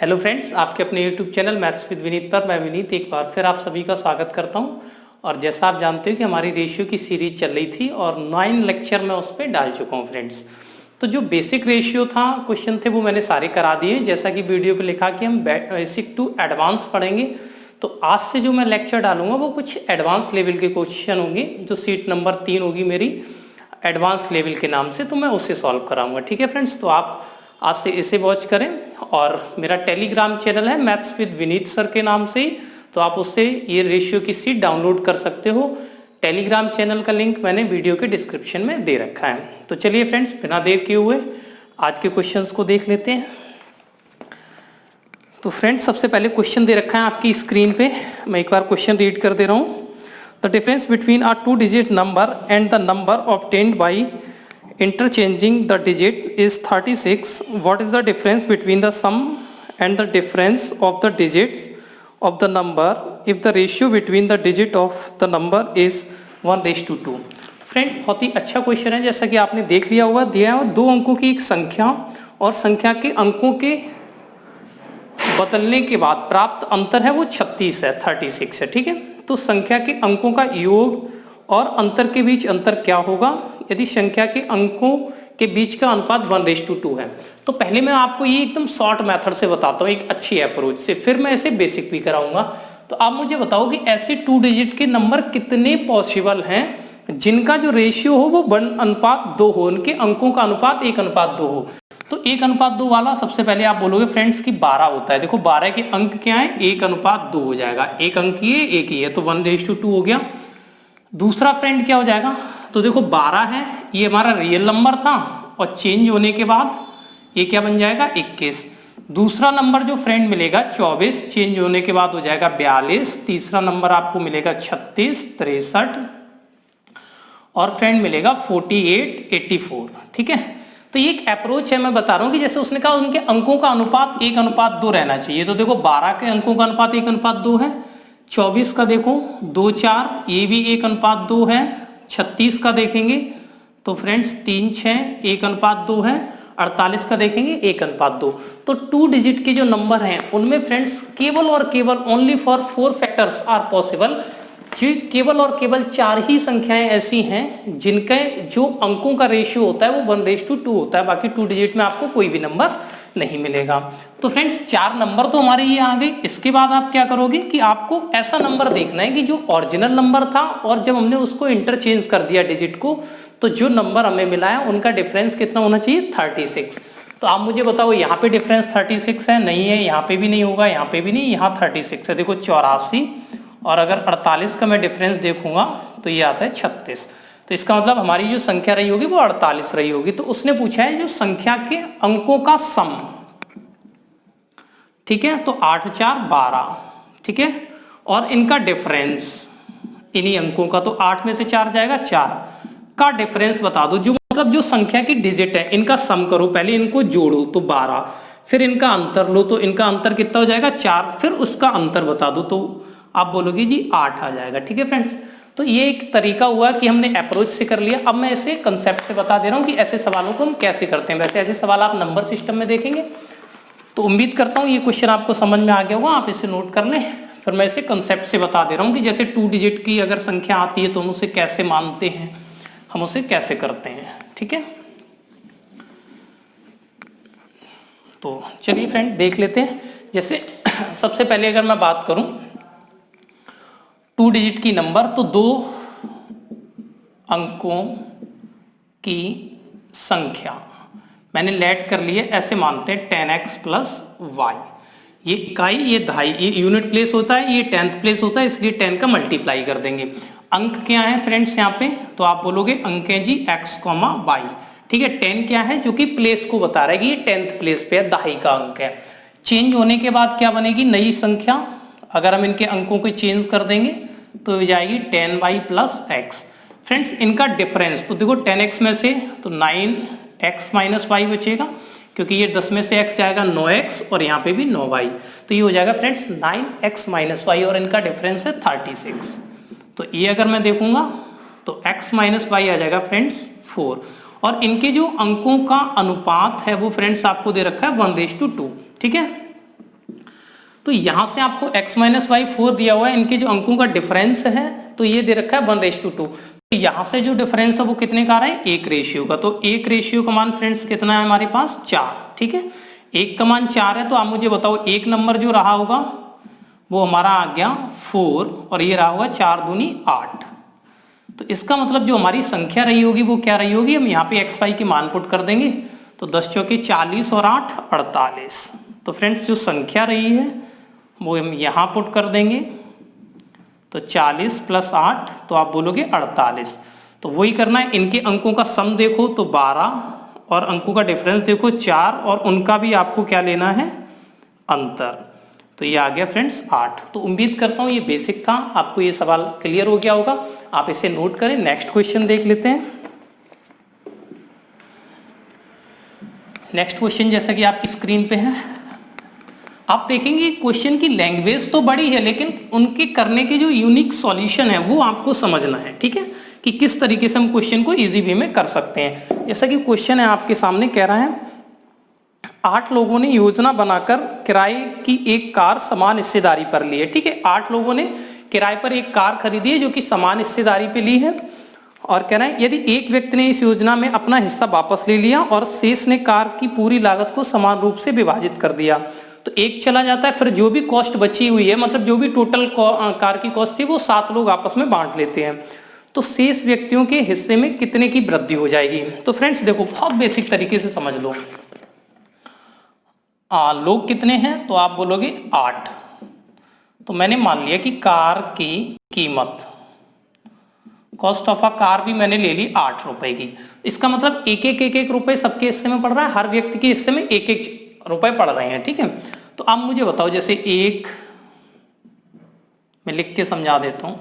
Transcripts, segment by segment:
Hello friends, आपके अपने YouTube channel maths with Vineet पर मैं विनीत एक बार फिर आप सभी का स्वागत करता हूं। और जैसा आप जानते हो कि हमारी रेशियो की सीरीज चल रही थी और 9 लेक्चर मैं उस पर डाल चुका हूं फ्रेंड्स। तो जो बेसिक रेशियो था, क्वेश्चन थे, वो मैंने सारे करा दिए। जैसा कि वीडियो पे लिखा कि हम बेसिक टू एडवांस पढ़ेंगे, तो आज से जो मैं लेक्चर डालूंगा वो कुछ एडवांस लेवल के क्वेश्चन होंगे। जो सीट नंबर 3 होगी मेरी एडवांस लेवल के नाम से, तो मैं उससे सॉल्व कराऊंगा। ठीक है फ्रेंड्स, तो आप आज से इसे वॉच करें। और मेरा टेलीग्राम चैनल है मैथ्स विद विनीत सर के नाम से ही, तो आप उससे ये रेशियो की सीट डाउनलोड कर सकते हो। टेलीग्राम चैनल का लिंक मैंने वीडियो के डिस्क्रिप्शन में दे रखा है। तो चलिए फ्रेंड्स, बिना देर किए हुए आज के क्वेश्चंस को देख लेते हैं। तो फ्रेंड्स, सबसे पहले क्वेश्चन दे रखा है आपकी स्क्रीन पे। मैं एक बार क्वेश्चन रीड कर दे रहा हूँ। The difference between a 2 digit number and the number obtained by interchanging the digit is 36. What is the difference between the sum and the difference of the digits of the number if the ratio between the digit of the number is 1:2? Friend, बहुत ही अच्छा question है। जैसा कि आपने देख लिया होगा, दिया है 2 अंकों की एक संख्या और संख्या के अंकों के बदलने के बाद प्राप्त अंतर है वो 36 है, 36 है। ठीक है, तो संख्या के अंकों का योग और अंतर के बीच अंतर क्या होगा यदि संख्या के अंकों के बीच का अनुपात 1:2 है। तो पहले मैं आपको ये एकदम शॉर्ट मेथड से बताता हूँ, एक अच्छी अप्रोच से, फिर मैं ऐसे बेसिक भी कराऊंगा। तो आप मुझे बताओ कि ऐसे 2 डिजिट के नंबर कितने पॉसिबल हैं जिनका जो रेशियो हो वो 1:2 हो, उनके अंकों का अनुपात 1:2 हो। तो 1:2 वाला सबसे पहले आप बोलोगे फ्रेंड्स कि 12 होता है। देखो 12 के अंक क्या है, 1:2 हो जाएगा। एक अंक ये, एक ही है, तो 1:2 हो गया। दूसरा फ्रेंड क्या हो जाएगा, तो देखो 12 है, ये हमारा रियल नंबर था और चेंज होने के बाद ये क्या बन जाएगा, 21। दूसरा नंबर जो फ्रेंड मिलेगा 24, चेंज होने के बाद हो जाएगा 42। तीसरा नंबर आपको मिलेगा 36, 63 और फ्रेंड मिलेगा 48, 84। ठीक है, तो ये एक अप्रोच है। मैं बता रहा हूँ कि जैसे उसने कहा उनके अंकों का अनुपात 1:2 रहना चाहिए। तो देखो 12 के अंकों का अनुपात 1:2 है, 24 का देखो 2, 4, ये भी 1:2 है, 36 का देखेंगे तो फ्रेंड्स 3, 6, 1:2 है, 48 का देखेंगे 1:2। तो 2 डिजिट के जो नंबर हैं उनमें फ्रेंड्स केवल और केवल only for 4 factors are possible. जो केवल और केवल 4 ही संख्याएं ऐसी हैं जिनके जो अंकों का रेशियो होता है वो 1:2 होता है। बाकी 2 डिजिट में आपको कोई भी नंबर नहीं मिलेगा। तो फ्रेंड्स 4 नंबर तो हमारे ये आ गए। इसके बाद आप क्या करोगे कि आपको ऐसा नंबर देखना है कि जो ओरिजिनल नंबर था और जब हमने उसको इंटरचेंज कर दिया डिजिट को, तो जो नंबर हमें मिला है उनका डिफरेंस कितना होना चाहिए, 36। तो आप मुझे बताओ यहाँ पे डिफरेंस 36 है, नहीं है, यहाँ पे भी नहीं होगा, यहाँ पे भी नहीं, यहाँ 36 है। देखो 84 और अगर 48 का मैं डिफरेंस देखूंगा तो ये आता है 36। तो इसका मतलब हमारी जो संख्या रही होगी वो 48 रही होगी। तो उसने पूछा है जो संख्या के अंकों का सम, ठीक है, तो 8, 4, 12, ठीक है, और इनका डिफरेंस इन्हीं अंकों का, तो 8 में से 4 जाएगा, 4 का डिफरेंस बता दो। जो मतलब जो संख्या की डिजिट है इनका सम करो, पहले इनको जोड़ो तो 12, फिर इनका अंतर लो तो इनका अंतर कितना हो जाएगा, 4, फिर उसका अंतर बता दो तो आप बोलोगे जी 8 आ जाएगा। ठीक है फ्रेंड्स, तो ये एक तरीका हुआ कि हमने अप्रोच से कर लिया। अब मैं ऐसे कंसेप्ट से बता दे रहा हूं कि ऐसे सवालों को हम कैसे करते हैं। वैसे ऐसे सवाल आप नंबर सिस्टम में देखेंगे, तो उम्मीद करता हूं ये क्वेश्चन आपको समझ में आ गया होगा, आप इसे नोट कर लें। फिर मैं इसे कंसेप्ट से बता दे रहा हूं कि जैसे 2 डिजिट की अगर संख्या आती है तो हम उसे कैसे मानते हैं, हम उसे कैसे करते हैं। ठीक है, तो चलिए फ्रेंड देख लेते हैं। जैसे सबसे पहले अगर मैं बात करूं 2 डिजिट की नंबर, तो 2 अंकों की संख्या मैंने लेट कर लिए, ऐसे मानते हैं 10x + y। ये इकाई, ये दहाई, ये यूनिट प्लेस होता है, ये 10th प्लेस होता है, इसलिए 10 का मल्टीप्लाई कर देंगे। अंक क्या है फ्रेंड्स यहाँ पे, तो आप बोलोगे अंक है जी x, y। ठीक है, 10 क्या है, जो कि प्लेस को बता रहा है कि ये 10th प्लेस पे है, दहाई का अंक है। चेंज होने के बाद क्या बनेगी, नई संख्या। अगर हम इनके अंकों को चेंज कर देंगे तो हो जाएगी 10y + x। फ्रेंड्स इनका डिफरेंस, तो देखो 10x में से तो 9x - y बचेगा, क्योंकि ये 10 में से x जाएगा 9x और यहाँ पे भी 9y, तो ये हो जाएगा फ्रेंड्स 9x - y और इनका डिफरेंस है 36। तो ये अगर मैं देखूंगा तो x - y आ जाएगा फ्रेंड्स 4, और इनके जो अंकों का अनुपात है वो फ्रेंड्स आपको दे रखा है 1:2। ठीक है, तो यहाँ से आपको x माइनस वाई 4 दिया हुआ है, इनके जो अंकों का डिफरेंस है तो ये दे रखा है 1:2। तो यहाँ से जो डिफरेंस है वो कितने का आ रहा है, 1 रेशियो का। तो 1 रेशियो का मान फ्रेंड्स कितना है हमारे पास, 4। ठीक है, 1 का मान 4 है। तो आप मुझे बताओ एक नंबर जो रहा होगा वो हमारा आ गया 4 और ये रहा होगा 4 दूनी 8। तो इसका मतलब जो हमारी संख्या रही होगी वो क्या रही होगी, हम यहाँ पे एक्स वाई के मान पुट कर देंगे। तो 10 चौके 40 और 8 48। तो फ्रेंड्स जो संख्या रही है वो हम यहाँ पुट कर देंगे। तो 40 प्लस 8 तो आप बोलोगे 48। तो वही करना है, इनके अंकों का सम देखो तो 12 और अंकों का डिफरेंस देखो 4 और उनका भी आपको क्या लेना है, अंतर। तो ये आ गया फ्रेंड्स 8। तो उम्मीद करता हूँ ये बेसिक था, आपको ये सवाल क्लियर हो गया होगा। आप इसे नोट करें। नेक्स्ट क्वेश्चन देख लेते हैं। नेक्स्ट क्वेश्चन जैसा कि आपकी स्क्रीन पे है, आप देखेंगे क्वेश्चन की लैंग्वेज तो बड़ी है लेकिन उनके करने के जो यूनिक सॉल्यूशन है वो आपको समझना है। ठीक है, कि किस तरीके से हम क्वेश्चन को इजी वे में कर सकते हैं। जैसा कि क्वेश्चन है आपके सामने, कह रहा है 8 लोगों ने योजना बनाकर किराए की एक कार समान हिस्सेदारी पर ली है। ठीक है, 8 लोगों ने किराए पर एक कार खरीदी है जो कि समान हिस्सेदारी पे ली है। और कह रहे हैं यदि एक व्यक्ति ने इस योजना में अपना हिस्सा वापस ले लिया और शेष ने कार की पूरी लागत को समान रूप से विभाजित कर दिया तो एक चला जाता है, फिर जो भी कॉस्ट बची हुई है, मतलब जो भी टोटल कार की कॉस्ट थी वो 7 लोग आपस में बांट लेते हैं, तो शेष व्यक्तियों के हिस्से में कितने की वृद्धि हो जाएगी। तो फ्रेंड्स देखो, बहुत बेसिक तरीके से समझ लो। लोग कितने हैं, तो आप बोलोगे 8। तो मैंने मान लिया कि कार की कीमत, कॉस्ट ऑफ अ कार भी मैंने ले ली 8 रुपए की। इसका मतलब एक रुपए सबके हिस्से में पड़ रहा है, हर व्यक्ति के हिस्से में 1 रुपए पड़ रहे हैं। ठीक है, तो अब मुझे बताओ, जैसे एक मैं लिख के समझा देता हूं,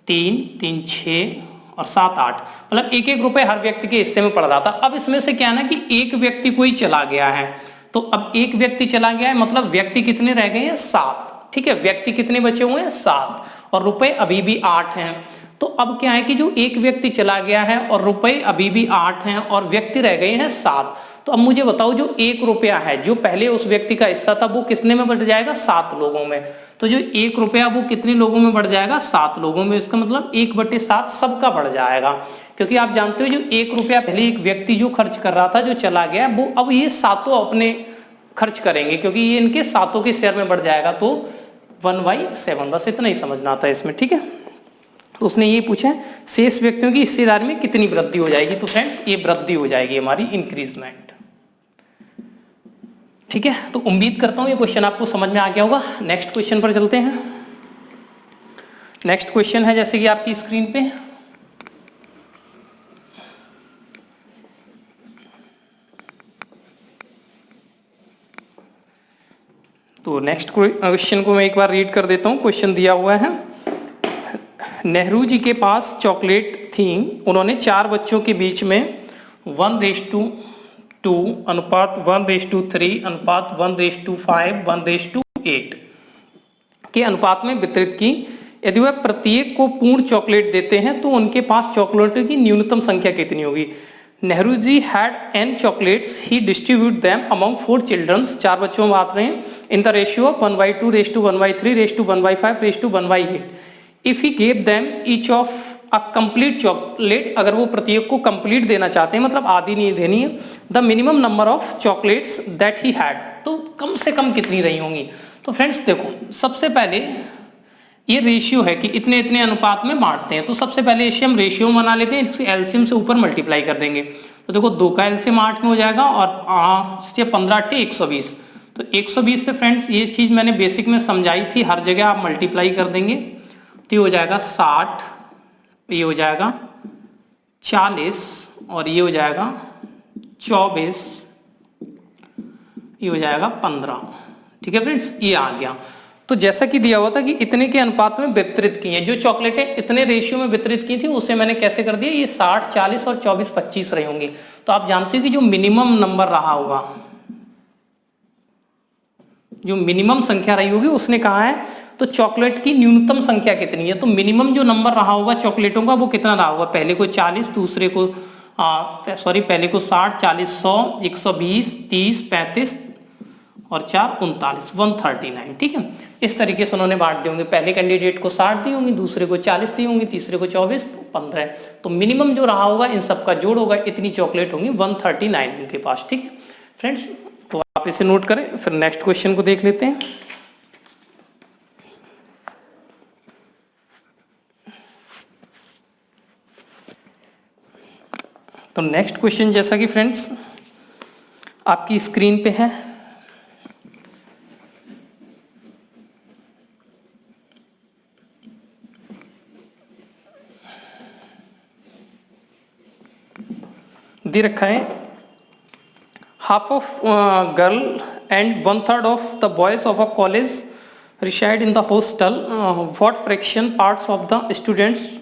3 3 6 और 7 8, मतलब 1 रुपए हर व्यक्ति के हिस्से में पड़ रहा था। अब इसमें से क्या है ना कि एक व्यक्ति कोई चला गया है, तो अब एक व्यक्ति चला गया है, मतलब व्यक्ति कितने रह गए हैं, 7। ठीक है, व्यक्ति कितने बचे हुए हैं, 7, और रुपए अभी भी 8 हैं। तो अब क्या है कि जो एक व्यक्ति चला गया है और रुपए अभी भी 8 हैं और व्यक्ति रह गए हैं 7। तो अब मुझे बताओ, जो 1 रुपया है जो पहले उस व्यक्ति का हिस्सा था वो कितने में बढ़ जाएगा, 7 लोगों में। तो जो 1 रुपया वो कितने लोगों में बढ़ जाएगा, 7 लोगों में। इसका मतलब 1/7 सबका बढ़ जाएगा, क्योंकि आप जानते हो जो 1 रुपया पहले एक व्यक्ति जो खर्च कर रहा था, जो चला गया, वो अब ये 7 अपने खर्च करेंगे, क्योंकि ये इनके 7 के शेयर में बढ़ जाएगा। तो 1/7, बस इतना ही समझना आता है इसमें। ठीक है, तो उसने ये पूछा है शेष व्यक्तियों की हिस्सेदारी में कितनी वृद्धि हो जाएगी। तो फ्रेंड्स ये वृद्धि हो जाएगी हमारी, इंक्रीजमेंट। ठीक है, तो उम्मीद करता हूं ये क्वेश्चन आपको समझ में आ गया होगा। नेक्स्ट क्वेश्चन पर चलते हैं। नेक्स्ट क्वेश्चन है जैसे कि आपकी स्क्रीन पे, तो नेक्स्ट क्वेश्चन को मैं एक बार रीड कर देता हूं। क्वेश्चन दिया हुआ है, नेहरू जी के पास चॉकलेट थी, उन्होंने 4 बच्चों के बीच में 1:2 अनुपात 1:3 अनुपात 1:5 1:8 के अनुपात में वितरित की। यदि वह प्रत्येक को पूर्ण चॉकलेट देते हैं तो उनके पास चॉकलेटों की न्यूनतम संख्या कितनी होगी। Nehru ji had n chocolates, he distribute them among 4 childrens, 4 बच्चों में बांट रहे हैं, in the ratio of 1/2 1/3 1/5 1/8। If he gave them each of a complete chocolate, अगर वो प्रत्येक को कंप्लीट देना चाहते हैं, मतलब आधी नहीं देनी है, the minimum number of chocolates that he had, तो कम से कम कितनी रही होंगी। तो फ्रेंड्स देखो, सबसे पहले ये रेशियो है कि इतने इतने अनुपात में बांटते हैं, तो सबसे पहले इसे हम रेशियो बना लेते हैं, इसके एलसीएम से ऊपर मल्टीप्लाई कर देंगे। तो देखो 2 का एलसीएम 8 में हो जाएगा और 15 × 120, तो 120 से फ्रेंड्स ये चीज मैंने बेसिक में समझाई थी, हर जगह आप मल्टीप्लाई कर देंगे तो ये हो जाएगा 60, ये हो जाएगा 40 और ये हो जाएगा 24, ये हो जाएगा 15। ठीक है फ्रेंड्स, ये आ गया। तो जैसा कि दिया हुआ था कि इतने के अनुपात में वितरित की है, जो चॉकलेटें इतने रेशियो में वितरित की थी उसे मैंने कैसे कर दिया, ये 60 40 और 24 25 रही होंगी। तो आप जानते हो कि जो मिनिमम नंबर रहा होगा, जो मिनिमम संख्या रही होगी, उसने कहा है तो चॉकलेट की न्यूनतम संख्या कितनी है। तो मिनिमम जो नंबर रहा होगा चॉकलेटों का वो कितना रहा होगा, पहले को 40, दूसरे को पहले को 60 40 100 120 30 35 और 4 39, 139, ठीक है। इस तरीके से उन्होंने बांट दिए होंगे, पहले कैंडिडेट को 60 दी होंगी, दूसरे को 40 दी होंगी, तीसरे को 24, 15। तो मिनिमम जो रहा होगा इन सबका जोड़ होगा, इतनी चॉकलेट होंगी 139 उनके पास, ठीक है फ्रेंड्स। तो आप इसे नोट करें, फिर नेक्स्ट क्वेश्चन को देख लेते हैं। तो नेक्स्ट क्वेश्चन जैसा कि फ्रेंड्स आपकी स्क्रीन पे है, दे रखा है half of girl and 1/3 of the boys of a college reside in the hostel. What fraction parts of the students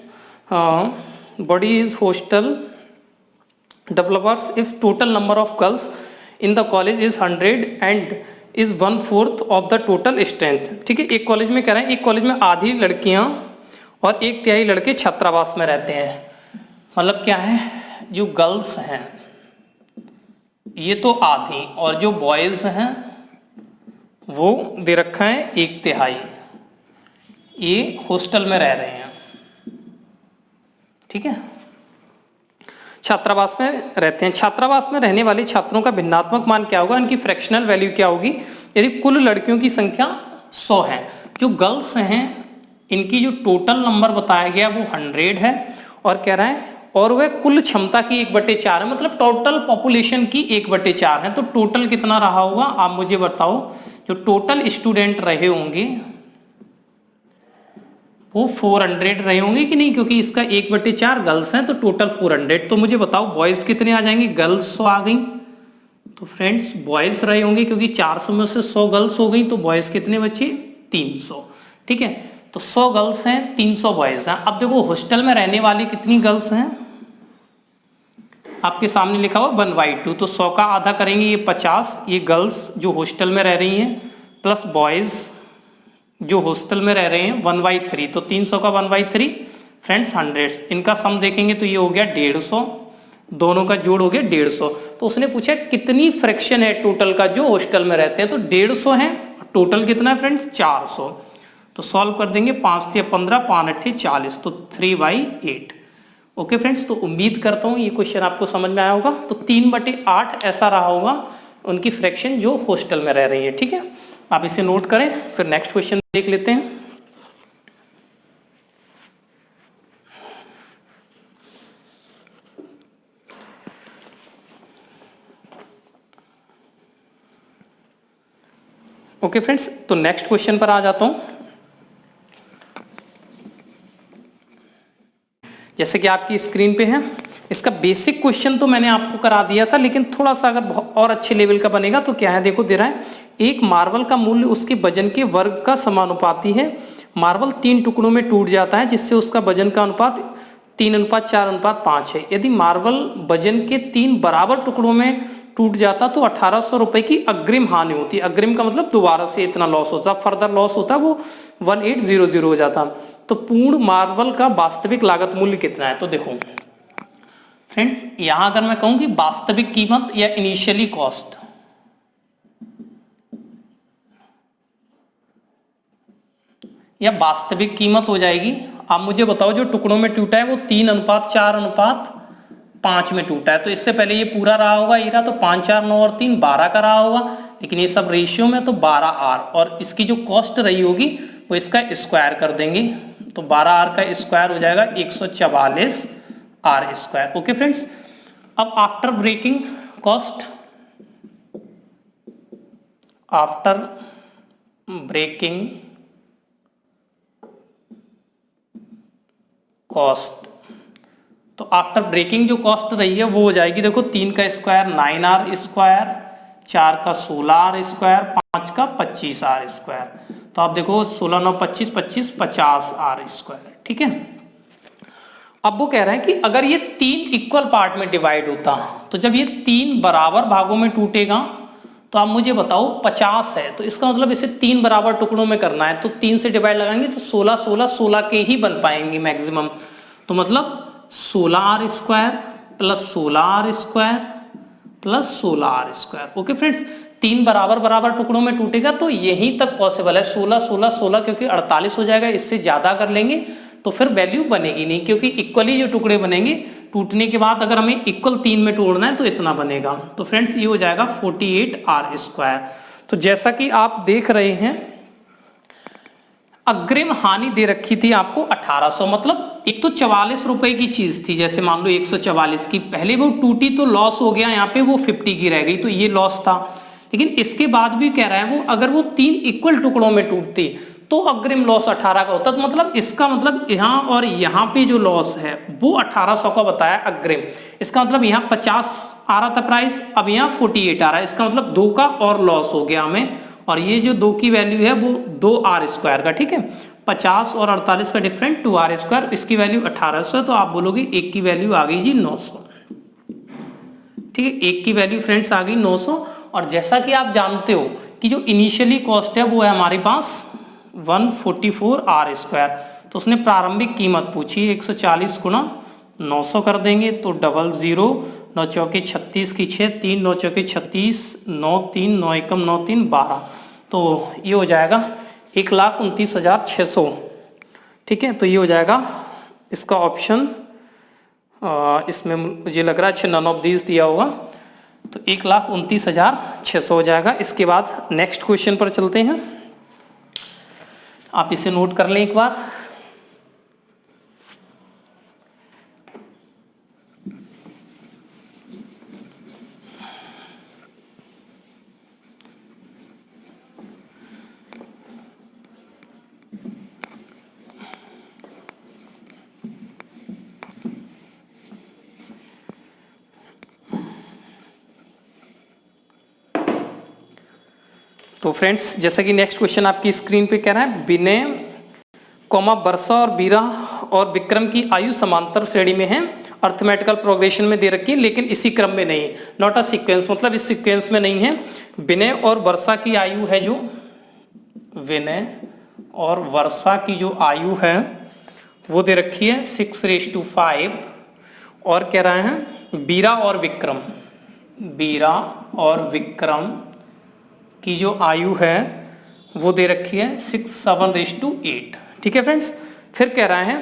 body is hostel developers if total number of girls in the college is 100 and is 1/4 of the total strength, ठीक है। एक college में कह रहे हैं, एक college में आधी लड़कियां और 1/3 लड़के छात्रावास में रहते हैं। मतलब क्या है, जो गर्ल्स हैं ये तो आधी, और जो बॉयज हैं वो दे रखा है 1/3, ये हॉस्टल में रह रहे हैं, ठीक है, छात्रावास में रहते हैं। छात्रावास में रहने वाले छात्रों का भिन्नात्मक मान क्या होगा, इनकी फ्रैक्शनल वैल्यू क्या होगी यदि कुल लड़कियों की संख्या 100 है। जो गर्ल्स हैं इनकी जो टोटल नंबर बताया गया वो 100 है, और कह रहा है और वह कुल क्षमता की 1/4 है, मतलब टोटल पॉपुलेशन की 1/4 है। तो टोटल कितना रहा होगा आप मुझे बताओ, जो टोटल स्टूडेंट रहे होंगे वो 400 रहे होंगे कि नहीं, क्योंकि इसका 1/4 गर्ल्स हैं तो टोटल 400। तो मुझे बताओ बॉयज कितने आ जाएंगे, गर्ल्स 100 आ गई, तो फ्रेंड्स बॉयज रहे होंगे क्योंकि 400 में से 100 गर्ल्स हो गई, तो बॉयज कितने बचे 300, ठीक है। तो 100 गर्ल्स हैं 300 बॉयज हैं। अब देखो हॉस्टल में रहने वाली कितनी गर्ल्स हैं, आपके सामने लिखा हुआ 1/2, तो 100 का आधा करेंगे ये 50, ये गर्ल्स जो हॉस्टल में रह रही हैं प्लस बॉयज जो हॉस्टल में रह रहे हैं 1/3, तो 300 का 1/3 फ्रेंड्स 100, इनका सम देखेंगे तो ये हो गया 150, दोनों का जोड़ हो गया 150। तो उसने पूछा कितनी फ्रैक्शन है टोटल का जो हॉस्टल में रहते हैं, तो 150 है, टोटल कितना है फ्रेंड्स 400। तो सॉल्व कर देंगे, 5 × 15, 5 × 8 40, तो 3/8। ओके फ्रेंड्स, तो उम्मीद करता हूँ ये क्वेश्चन आपको समझ में आया होगा। तो 3/8 ऐसा रहा होगा उनकी फ्रैक्शन जो हॉस्टल में रह रही है, ठीक है। आप इसे नोट करें, फिर नेक्स्ट क्वेश्चन देख लेते हैं। ओके फ्रेंड्स, तो नेक्स्ट क्वेश्चन पर आ जाता हूं। जैसे कि आपकी स्क्रीन पे है, इसका बेसिक क्वेश्चन तो मैंने आपको करा दिया था, लेकिन थोड़ा सा अगर और अच्छे लेवल का बनेगा तो क्या है, देखो दे रहा है एक मार्बल का मूल्य उसके वजन के वर्ग का समानुपाती है। मार्बल 3 टुकड़ों में टूट जाता है जिससे उसका वजन का अनुपात 3:4:5 है। यदि मार्बल वजन के 3 बराबर टुकड़ों में टूट जाता तो 1800 रुपए की अग्रिम हानि होती। अग्रिम का मतलब दोबारा से इतना लॉस होता, फर्दर लॉस होता, वो 1800 हो जाता। तो पूर्ण मार्बल का वास्तविक लागत मूल्य कितना है, तो देखो फ्रेंड्स यहां अगर मैं कहूं कि वास्तविक कीमत या इनिशियली कॉस्ट, या वास्तविक कीमत हो जाएगी। आप मुझे बताओ जो टुकड़ों में टूटा है वो 3:4:5 में टूटा है, तो इससे पहले ये पूरा रहा होगा, ये रहा, तो 5 4 9 और 3 12 का रहा होगा, लेकिन ये सब रेशियो में तो 12R, और इसकी जो कॉस्ट रही होगी वो इसका स्क्वायर कर देंगे, तो 12R का स्क्वायर हो जाएगा 144R²। ओके फ्रेंड्स, अब after breaking cost, after breaking cost, तो आफ्टर ब्रेकिंग जो कॉस्ट रही है वो हो जाएगी, देखो 3 का स्क्वायर 9R², 4 का 16R², 5 का 25R², तो आप देखो 16 9 25 25 50R², ठीक है। अब वो कह रहे हैं कि अगर ये 3 इक्वल पार्ट में डिवाइड होता, तो जब ये 3 बराबर भागों में टूटेगा तो आप मुझे बताओ 50 है, तो इसका मतलब इसे 3 बराबर टुकड़ों में करना है, तो 3 से डिवाइड लगाएंगे तो 16 16 16 के ही बन पाएंगे मैक्सिमम, तो मतलब 16R² plus 16R² plus 16R²। Okay friends, 3 बराबर बराबर टुकड़ों में टूटेगा तो यहीं तक पॉसिबल है, 16 16 16, क्योंकि 48 हो जाएगा। इससे ज्यादा कर लेंगे तो फिर वैल्यू बनेगी नहीं, क्योंकि इक्वली जो टुकड़े बनेंगे टूटने के बाद अगर हमें इक्वल 3 में तोड़ना है तो इतना बनेगा। तो फ्रेंड्स ये हो जाएगा 48r²। तो जैसा कि आप देख रहे हैं अग्रिम हानि दे रखी थी आपको 1800, मतलब एक तो 44 रुपए की चीज थी, जैसे मान लो 144 की, पहले वो टूटी तो लॉस हो गया, यहाँ पे वो 50 की रह गई तो ये लॉस था। लेकिन इसके बाद भी कह रहा है वो अगर वो 3 इक्वल टुकड़ों में टूटती तो अग्रिम लॉस 18 का होता। तो मतलब इसका मतलब यहाँ और यहाँ पे जो लॉस है वो 1800 का बताया अग्रिम। इसका मतलब यहाँ 50 आ रहा था प्राइस, अब यहाँ 48 आ रहा है। इसका मतलब 2 का और लॉस हो गया हमें, और ये जो 2 की वैल्यू है वो 2r² का, ठीक है। 50 और 48 का डिफरेंट 2r², इसकी वैल्यू 1800 है, तो आप बोलोगे 1 की वैल्यू आ गई जी 900, ठीक है। 1 की वैल्यू फ्रेंड्स आ गई 900। और जैसा कि आप जानते हो कि जो इनिशियली कॉस्ट है वो है हमारे पास 144r², तो उसने प्रारंभिक कीमत पूछी 140 गुणा 900 कर देंगे तो 00, 9 चौके 36 की 6, 3 9 चौके 36, 9 3 9 एकम 9 3 12, तो ये हो जाएगा 1,29,600, ठीक है। तो ये हो जाएगा इसका ऑप्शन, इसमें मुझे लग रहा है नन ऑफ दीज दिया होगा, तो 1,29,600 हो जाएगा। इसके बाद नेक्स्ट क्वेश्चन पर चलते हैं, आप इसे नोट कर लें एक बार। तो फ्रेंड्स जैसा कि नेक्स्ट क्वेश्चन आपकी स्क्रीन पे कह रहा है, विनय वर्षा और बीरा और विक्रम की आयु समांतर श्रेणी में है, अर्थमेटिकल प्रोग्रेशन में दे रखी है लेकिन इसी क्रम में नहीं, नॉट अ सीक्वेंस, मतलब इस सीक्वेंस में नहीं है। विनय और वर्षा की आयु है, जो विनय और वर्षा की जो आयु है वो दे रखी है 6:5, और कह रहा है बीरा और विक्रम की जो आयु है वो दे रखी है 6:7:8, ठीक है फ्रेंड्स। फिर कह रहा है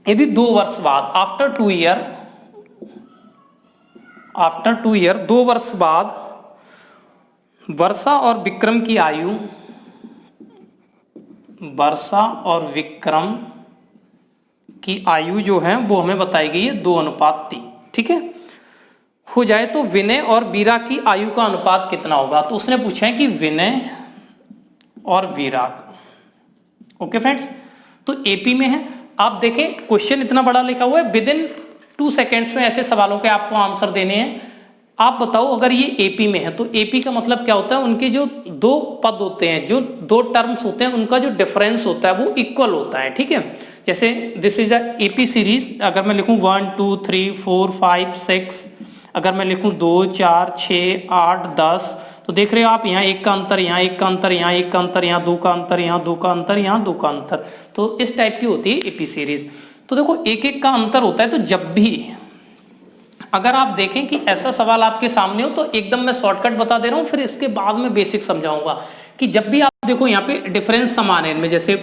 यदि 2 वर्ष बाद, आफ्टर 2 ईयर 2 वर्ष बाद वर्षा और विक्रम की आयु जो है वो हमें बताई गई है 2:3, ठीक है, हो जाए तो विनय और बीरा की आयु का अनुपात कितना होगा। तो उसने पूछा है कि विनय और बीरा, ओके फ्रेंड्स। तो एपी में है, आप देखें क्वेश्चन इतना बड़ा लिखा हुआ है, विद इन 2 सेकेंड्स में ऐसे सवालों के आपको आंसर देने हैं। आप बताओ अगर ये एपी में है तो एपी का मतलब क्या होता है, उनके जो 2 पद होते हैं, जो 2 टर्म्स होते हैं, उनका जो डिफरेंस होता है वो इक्वल होता है, ठीक है। जैसे this is a AP series, अगर मैं लिखूं 1 2 3 4 5 6, अगर मैं लिखूं 2 4 6 8 10, तो देख रहे हो आप, यहाँ 1 का अंतर, यहाँ 1 का अंतर, यहाँ 1 का अंतर, यहाँ 2 का अंतर, यहाँ 2 का अंतर, यहाँ 2 का अंतर, तो इस टाइप की होती है एपी सीरीज। तो देखो 1 का अंतर होता है, तो जब भी अगर आप देखें कि ऐसा सवाल आपके सामने हो तो एकदम मैं शॉर्टकट बता दे रहा हूं, फिर इसके बाद में बेसिक समझाऊंगा कि जब भी आप देखो यहाँ पे डिफरेंस समान है इनमें, जैसे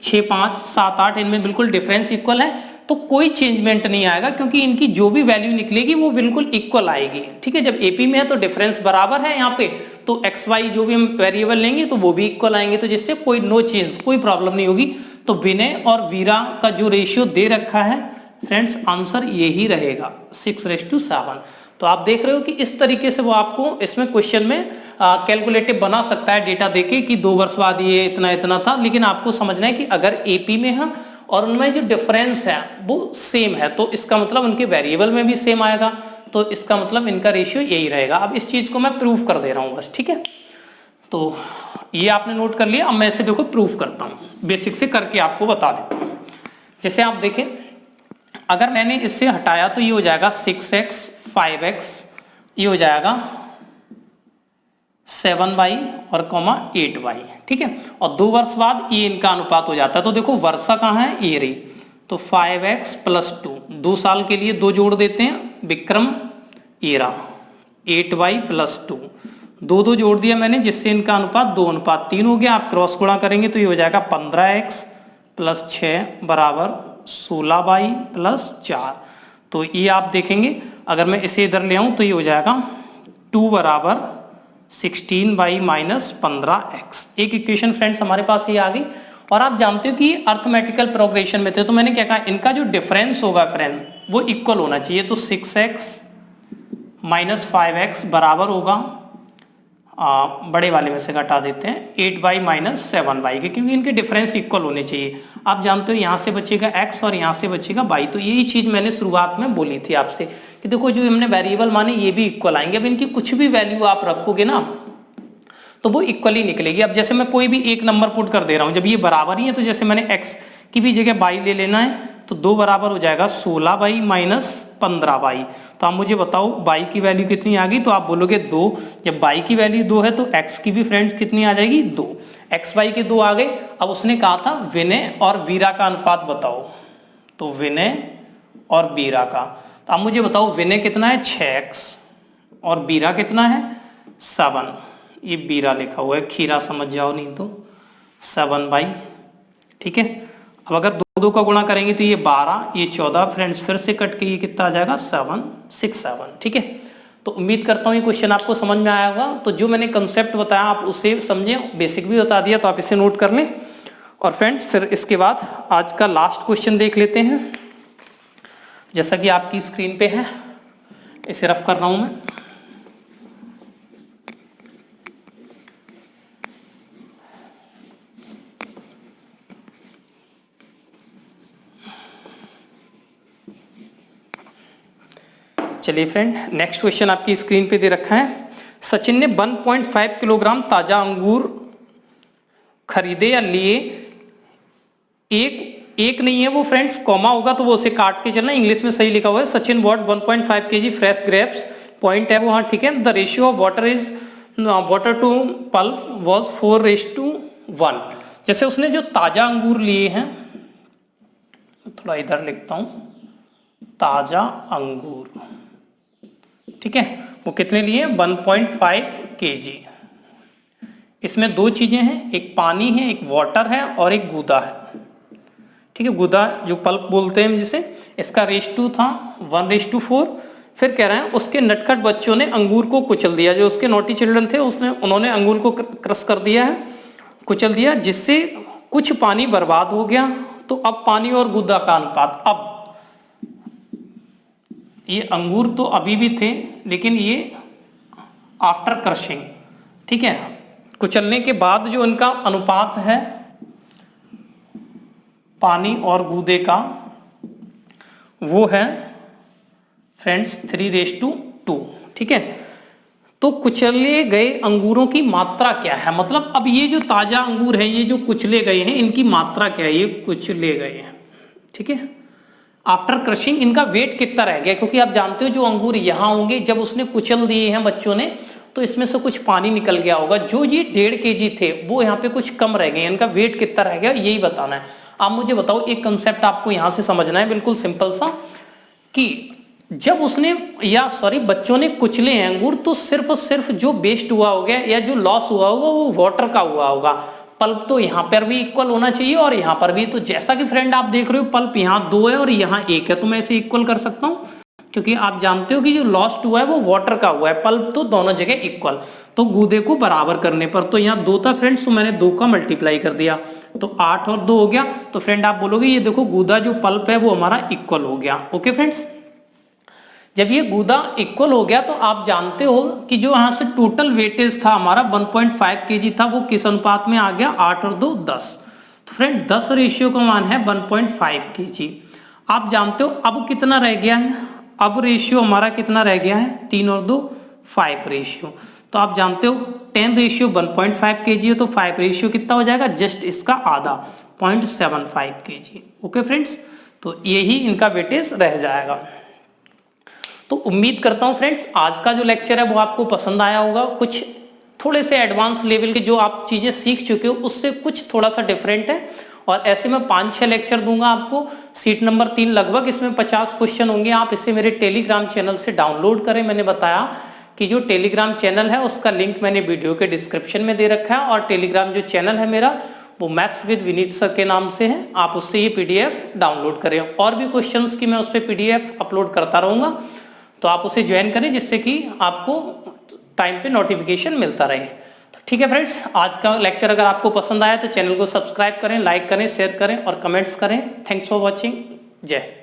6 5 7 8 इनमें बिल्कुल डिफरेंस इक्वल है, तो कोई चेंजमेंट नहीं आएगा, क्योंकि इनकी जो भी वैल्यू निकलेगी वो बिल्कुल इक्वल आएगी, ठीक है। जब एपी में है तो डिफरेंस बराबर है यहाँ पे, तो एक्स वाई जो भी हम वेरिएबल लेंगे तो वो भी इक्वल आएंगे, तो जिससे कोई नो चेंज, कोई प्रॉब्लम नहीं होगी। तो विनय और वीरा का जो रेशियो दे रखा है फ्रेंड्स, आंसर यही रहेगा 6:7। तो आप देख रहे हो कि इस तरीके से वो आपको इसमें क्वेश्चन में कैलकुलेटिव बना सकता है डेटा देके कि 2 वर्ष बाद ये इतना इतना था, लेकिन आपको समझना है कि अगर एपी में है और उनमें जो डिफरेंस है वो सेम है तो इसका मतलब उनके वेरिएबल में भी सेम आएगा, तो इसका मतलब इनका रेशियो यही रहेगा। अब इस चीज को मैं प्रूफ कर दे रहा हूं बस, ठीक है। तो ये आपने नोट कर लिया, अब मैं इसे देखो प्रूफ करता हूं, बेसिक से करके आपको बता देता हूं। जैसे आप देखें, अगर मैंने इससे हटाया तो ये हो जाएगा 6x 5x, ये हो जाएगा 7y और 8y, ठीक है। और 2 वर्ष बाद ये इनका अनुपात हो जाता है, तो देखो वर्षा कहाँ है, ये रही, तो 5x + 2, 2 साल के लिए 2 जोड़ देते हैं, विक्रम ये रहा 8y + 2, दो दो जोड़ दिया मैंने, जिससे इनका अनुपात 2:3 हो गया। आप क्रॉस गुणा करेंगे तो ये हो जाएगा 15x प्लस 6 बराबर 16y प्लस 4। तो ये आप देखेंगे अगर मैं इसे इधर ले आऊं तो ये हो जाएगा 2 बराबर 16y माइनस 15x। एक इक्वेशन फ्रेंड्स हमारे पास ये आ गई। और आप जानते हो कि अर्थमेटिकल प्रोग्रेशन में थे, तो मैंने क्या कहा, इनका जो डिफरेंस होगा फ्रेंड वो इक्वल होना चाहिए। तो 6x माइनस 5x बराबर होगा, बड़े वाले में से घटा देते हैं, 8y माइनस 7y के, क्योंकि इनके डिफरेंस इक्वल होने चाहिए। आप जानते हो यहाँ से बचेगा x और यहाँ से बचेगा y। तो यही चीज मैंने शुरुआत में बोली थी आपसे कि देखो जो हमने वेरिएबल माने ये भी इक्वल आएंगे। अब इनकी कुछ भी वैल्यू आप रखोगे ना तो वो इक्वल ही निकलेगी। अब जैसे मैं कोई भी एक नंबर पुट कर दे रहा हूँ, जब ये बराबर ही है तो जैसे मैंने x की भी जगह y ले लेना है, तो 2 बराबर हो जाएगा 16y माइनस 15y। तो आप मुझे बताओ y की वैल्यू कितनी आ गई, तो आप बोलोगे 2। जब y की वैल्यू 2 है तो x की भी फ्रेंड्स कितनी आ जाएगी, 2। x y के 2 आ गए। अब उसने कहा था विनय और वीरा का अनुपात बताओ, तो विनय और वीरा का। तो आप मुझे बताओ विनय कितना है 6x और वीरा कितना है 7। ये वीरा लिखा हुआ है, खीरा समझ जाओ नहीं तो 7y। ठीक है। अब अगर 2 का गुणा करेंगे तो ये 12, ये 14 फ्रेंड्स, फिर से कट के ये कितना आ जाएगा 7 6 7। ठीक है। तो उम्मीद करता हूँ ये क्वेश्चन आपको समझ में आया होगा। तो जो मैंने कंसेप्ट बताया आप उसे समझे, बेसिक भी बता दिया, तो आप इसे नोट कर लें। और फ्रेंड्स फिर इसके बाद आज का लास्ट क्वेश्चन देख लेते हैं, जैसा कि आपकी स्क्रीन पे है, इसे रफ कर रहा हूं मैं। चलिए फ्रेंड, नेक्स्ट क्वेश्चन आपकी स्क्रीन पे दे रखा है। सचिन ने 1.5 किलोग्राम ताजा अंगूर खरीदे या लिए। एक नहीं है वो फ्रेंड्स, कॉमा होगा तो वो उसे काट के चलना। इंग्लिश में सही लिखा हुआ है, Sachin bought 1.5 kg fresh grapes, point है वो, हाँ ठीक है। The ratio of water to pulp was 4:1। जैसे उसने जो ताजा अंगूर लिए हैं, थोड़ा इधर लिखता हूं, ताजा अंगूर, ठीक है, वो कितने लिए 1.5 kg। इसमें 2 चीजें हैं, एक पानी है, एक वाटर है और एक गूदा है। ठीक है, गूदा जो पल्प बोलते हैं जिसे, इसका रेशियो था 1:4। फिर कह रहे हैं उसके नटखट बच्चों ने अंगूर को कुचल दिया। जो उसके नोटी चिल्ड्रन थे उन्होंने अंगूर को क्रश कर दिया है, कुचल दिया, जिससे कुछ पानी बर्बाद हो गया। तो अब पानी और गूदा का अनुपात, अब ये अंगूर तो अभी भी थे लेकिन ये आफ्टर क्रशिंग, ठीक है, कुचलने के बाद जो इनका अनुपात है पानी और गूदे का, वो है फ्रेंड्स 3:2। ठीक है। तो कुचले गए अंगूरों की मात्रा क्या है, मतलब अब ये जो ताजा अंगूर है, ये जो कुचले गए हैं, इनकी मात्रा क्या है, ये कुचले गए हैं। ठीक है। आफ्टर क्रशिंग इनका वेट कितना रह गया, क्योंकि आप जानते हो जो अंगूर यहाँ होंगे, जब उसने कुचल दिए हैं बच्चों ने, तो इसमें से कुछ पानी निकल गया होगा। जो ये 1.5 kg थे वो यहाँ पे कुछ कम रह गए, इनका वेट कितना रह गया यही बताना है। आप मुझे बताओ, एक कंसेप्ट आपको यहाँ से समझना है बिल्कुल सिंपल सा, कि जब उसने बच्चों ने कुचले हैं अंगूर, तो सिर्फ जो वेस्ट हुआ होगा या जो लॉस हुआ होगा वो वाटर का हुआ होगा। पल्प तो यहाँ पर भी इक्वल होना चाहिए और यहाँ पर भी। तो जैसा कि फ्रेंड आप देख रहे हो, पल्प यहाँ 2 है और यहाँ 1 है, तो मैं इसे इक्वल कर सकता हूँ, क्योंकि आप जानते हो कि जो लॉस्ट हुआ है वो वाटर का हुआ है। पल्प तो दोनों जगह इक्वल, तो गूदे को बराबर करने पर, तो यहाँ 2 था फ्रेंड्स, तो मैंने 2 का मल्टीप्लाई कर दिया, तो 8 और 2 हो गया। तो फ्रेंड आप बोलोगे ये देखो गूदा जो पल्प है वो हमारा इक्वल हो गया। ओके फ्रेंड्स, जब ये गूदा इक्वल हो गया तो आप जानते हो कि जो यहाँ से टोटल वेटेज था हमारा 1.5 kg था, वो किस अनुपात में आ गया, 8 और 2 10। तो फ्रेंड 10 रेशियो का मान है 1.5 kg। आप जानते हो अब कितना रह गया है, अब रेशियो हमारा कितना रह गया है, 3 और 2 5 रेशियो। तो आप जानते हो 10 रेशियो 1.5 kg है, तो 5 रेशियो कितना हो जाएगा, जस्ट इसका आधा, 0.75 kg। ओके फ्रेंड्स, तो यही इनका वेटेज रह जाएगा। तो उम्मीद करता हूं फ्रेंड्स आज का जो लेक्चर है वो आपको पसंद आया होगा। कुछ थोड़े से एडवांस लेवल के जो आप चीजें सीख चुके हो उससे कुछ थोड़ा सा डिफरेंट है, और ऐसे मैं 5-6 लेक्चर दूंगा आपको। सीट नंबर 3 लगभग, इसमें 50 क्वेश्चन होंगे। आप इसे मेरे टेलीग्राम चैनल से डाउनलोड करें। मैंने बताया कि जो टेलीग्राम चैनल है उसका लिंक मैंने वीडियो के डिस्क्रिप्शन में दे रखा है, और टेलीग्राम जो चैनल है मेरा वो मैथ्स विद विनीत सर के नाम से है। आप उससे ये पीडीएफ डाउनलोड करें, और भी क्वेश्चंस की मैं उस पर पीडीएफ अपलोड करता रहूंगा, तो आप उसे ज्वाइन करें जिससे कि आपको टाइम पे नोटिफिकेशन मिलता रहे। तो ठीक है फ्रेंड्स, आज का लेक्चर अगर आपको पसंद आया तो चैनल को सब्सक्राइब करें, लाइक करें, शेयर करें और कमेंट्स करें। Thanks for watching. जय हिंद।